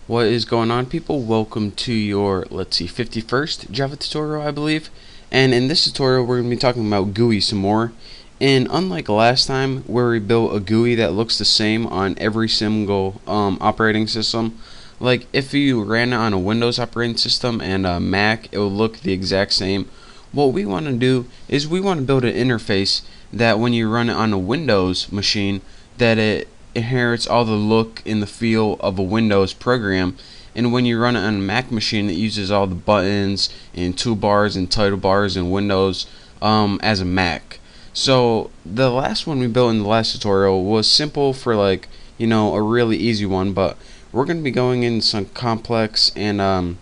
What is going on, people? Welcome to your, let's see, 51st Java tutorial, I believe. And in this tutorial we're going to be talking about GUI some more. And unlike last time where we built a GUI that looks the same on every single operating system, like if you ran it on a Windows operating system and a Mac, it will look the exact same. What we want to do is we want to build an interface that when you run it on a Windows machine, that it inherits all the look and the feel of a Windows program, and when you run it on a Mac machine, it uses all the buttons and toolbars and title bars and windows as a Mac. So the last one we built in the last tutorial was simple for, like, you know, a really easy one, but we're going to be going into some complex, and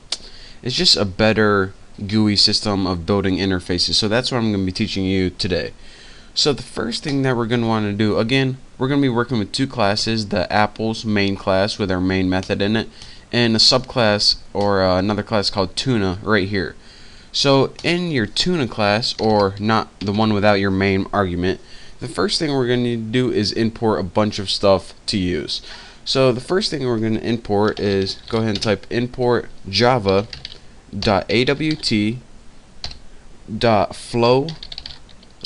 it's just a better GUI system of building interfaces. So that's what I'm going to be teaching you today. So the first thing that we're going to want to do, again, we're going to be working with two classes: the Apple's main class with our main method in it, and a subclass or another class called Tuna right here. So in your Tuna class, or not the one without your main argument, the first thing we're going to need to do is import a bunch of stuff to use. So the first thing we're going to import is, go ahead and type import java.awt.flow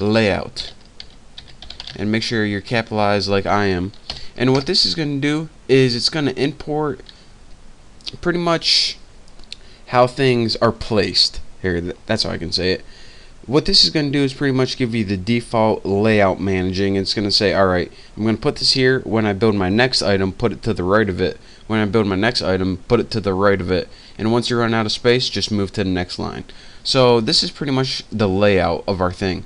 layout, and make sure you're capitalized like I am. And what this is going to do is it's going to import pretty much how things are placed here. That's how I can say it. What this is going to do is pretty much give you the default layout managing. It's going to say, alright, I'm going to put this here. When I build my next item, put it to the right of it. When I build my next item, put it to the right of it. And once you run out of space, just move to the next line. So this is pretty much the layout of our thing,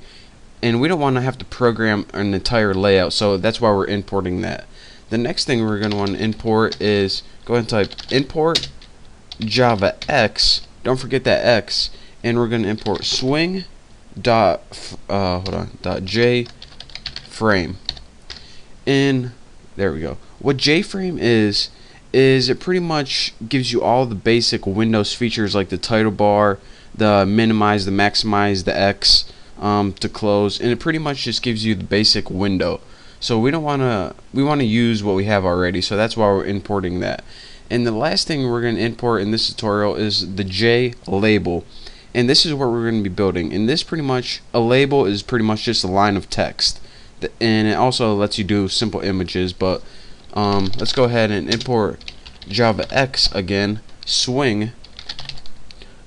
and we don't want to have to program an entire layout, so that's why we're importing that. The next thing we're going to want to import is, go ahead and type import javax, don't forget that X, and we're going to import swing dot JFrame. And there we go. What JFrame is it pretty much gives you all the basic Windows features, like the title bar, the minimize, the maximize, the X, to close, and it pretty much just gives you the basic window. So we want to use what we have already, so that's why we're importing that. And the last thing we're going to import in this tutorial is the J label, and this is what we're going to be building. And this pretty much, a label is pretty much just a line of text, and it also lets you do simple images. But let's go ahead and import javax again, swing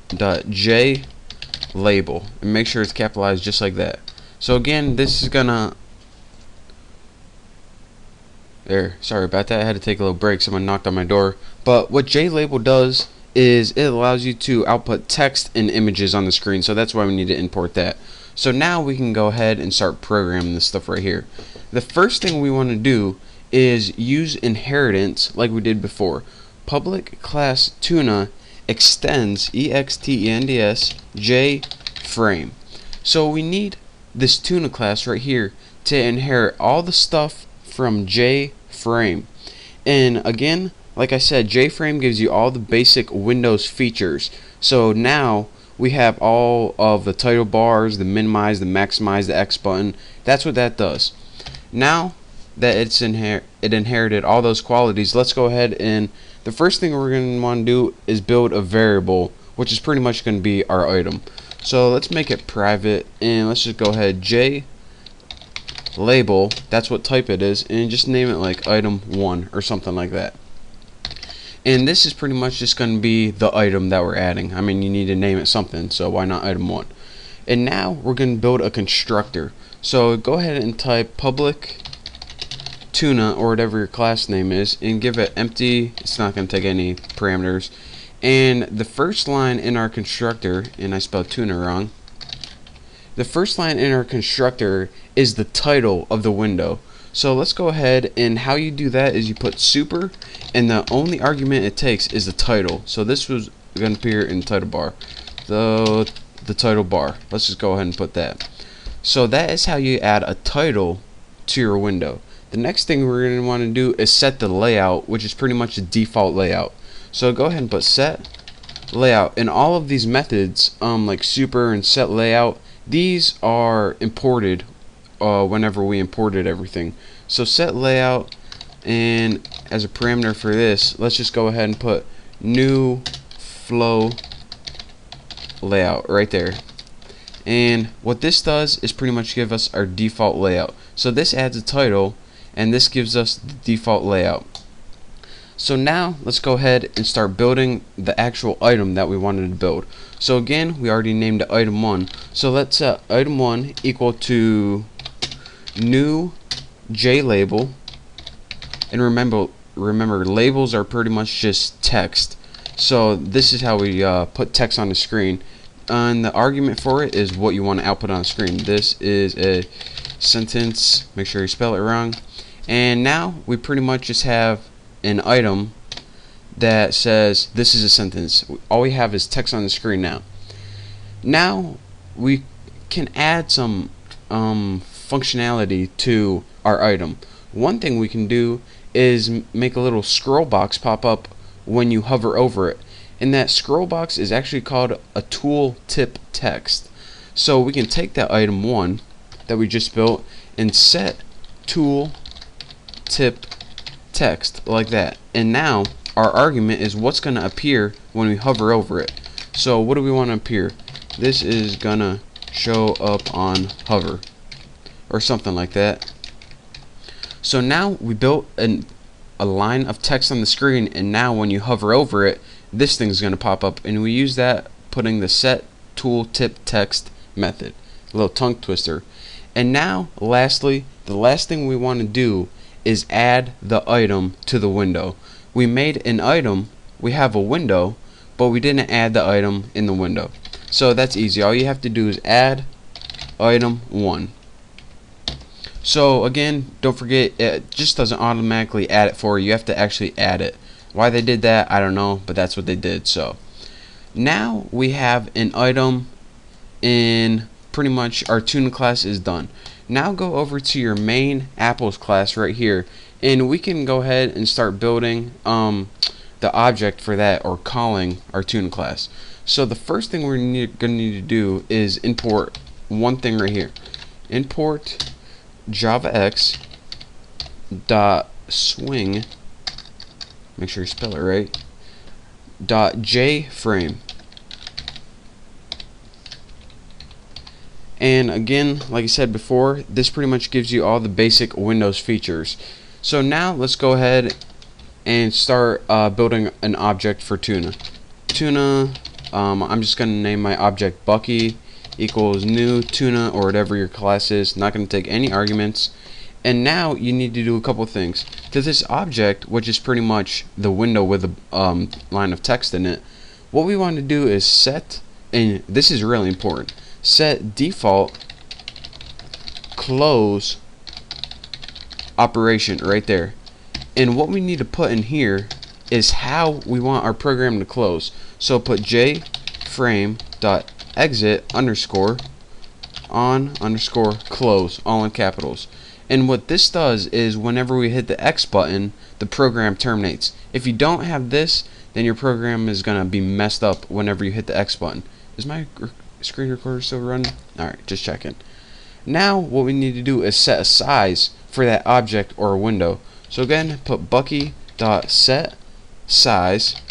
dot J label, and make sure it's capitalized just like that. So again, this is gonna, sorry about that, I had to take a little break, someone knocked on my door. But what JLabel does is it allows you to output text and images on the screen, so that's why we need to import that. So now we can go ahead and start programming this stuff right here. The first thing we want to do is use inheritance like we did before. Public class tuna extends extends JFrame. So we need this tuna class right here to inherit all the stuff from JFrame. And again, like I said, JFrame gives you all the basic Windows features. So now we have all of the title bars, the minimize, the maximize, the X button. That's what that does. Now that it inherited all those qualities, let's go ahead, and the first thing we're going to want to do is build a variable, which is pretty much going to be our item. So let's make it private, and let's just go ahead, J label, that's what type it is, and just name it like item1 or something like that. And this is pretty much just going to be the item that we're adding. I mean, you need to name it something, so why not item1? And now we're going to build a constructor. So go ahead and type public tuna, or whatever your class name is, and give it empty. It's not going to take any parameters. And the first line in our constructor, and I spelled tuna wrong, the first line in our constructor is the title of the window. So let's go ahead, and how you do that is you put super, and the only argument it takes is the title. So this was going to appear in the title bar, the title bar. Let's just go ahead and put that. So that is how you add a title to your window. The next thing we're going to want to do is set the layout, which is pretty much the default layout. So go ahead and put set layout, and all of these methods, like super and set layout, these are imported whenever we imported everything. So set layout, and as a parameter for this, let's just go ahead and put new flow layout right there. And what this does is pretty much give us our default layout. So this adds a title, and this gives us the default layout. So now let's go ahead and start building the actual item that we wanted to build. So again, we already named it item 1. So let's set item 1 equal to new JLabel. And remember, labels are pretty much just text. So this is how we put text on the screen. And the argument for it is what you want to output on the screen. This is a sentence. Make sure you spell it wrong. And now we pretty much just have an item that says this is a sentence. All we have is text on the screen now. Now we can add some functionality to our item. One thing we can do is make a little scroll box pop up when you hover over it. And that scroll box is actually called a tool tip text. So we can take that item 1 that we just built and set tool tip text like that. And now our argument is what's going to appear when we hover over it. So what do we want to appear? This is going to show up on hover or something like that. So now we built a line of text on the screen, and now when you hover over it, this thing's going to pop up, and we use that putting the set tooltip text method. A little tongue twister. And now lastly, the last thing we want to do is add the item to the window. We made an item, we have a window, but we didn't add the item in the window. So that's easy. All you have to do is add item 1. So again, don't forget, it just doesn't automatically add it for you. You have to actually add it. Why they did that, I don't know, but that's what they did. So now we have an item in pretty much our tuna class is done. Now go over to your main apples class right here, and we can go ahead and start building the object for that, or calling our tuna class. So the first thing we're going to need to do is import one thing right here. Import javax dot swing, make sure you spell it right, dot JFrame. And again, like I said before, this pretty much gives you all the basic Windows features. So now let's go ahead and start building an object for tuna. I'm just going to name my object Bucky equals new tuna, or whatever your class is. Not going to take any arguments. And now you need to do a couple things to this object, which is pretty much the window with a line of text in it. What we want to do is set, and this is really important, set default close operation right there. And what we need to put in here is how we want our program to close. So put JFrame dot exit underscore on underscore close, all in capitals. And what this does is whenever we hit the X button, the program terminates. If you don't have this, then your program is going to be messed up whenever you hit the X button. Is my screen recorder still running? Alright, just checking. Now what we need to do is set a size for that object or a window. So again, put Bucky.set size.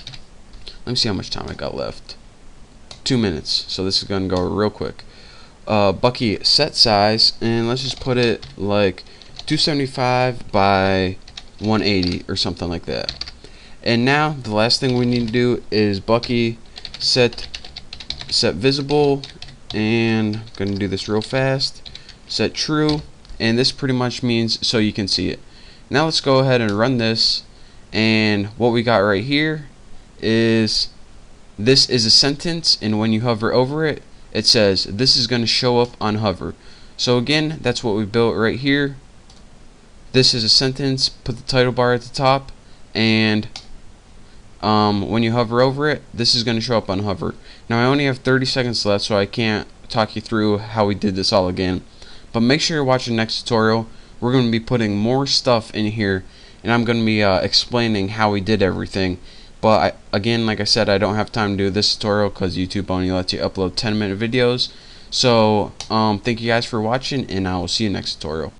Let me see how much time I got left. 2 minutes. So this is going to go real quick. Bucky set size, and let's just put it like 275 by 180 or something like that. And now the last thing we need to do is Bucky set visible, and I'm going to do this real fast. Set true, and this pretty much means so you can see it. Now let's go ahead and run this, and what we got right here is this is a sentence, and when you hover over it, it says this is going to show up on hover. So again, that's what we built right here. This is a sentence, put the title bar at the top, and when you hover over it, this is going to show up on hover. Now I only have 30 seconds left, so I can't talk you through how we did this all again, but make sure you watch the next tutorial. We're going to be putting more stuff in here, and I'm going to be explaining how we did everything. But again, like I said, I don't have time to do this tutorial because YouTube only lets you upload 10-minute videos. So thank you guys for watching, and I will see you next tutorial.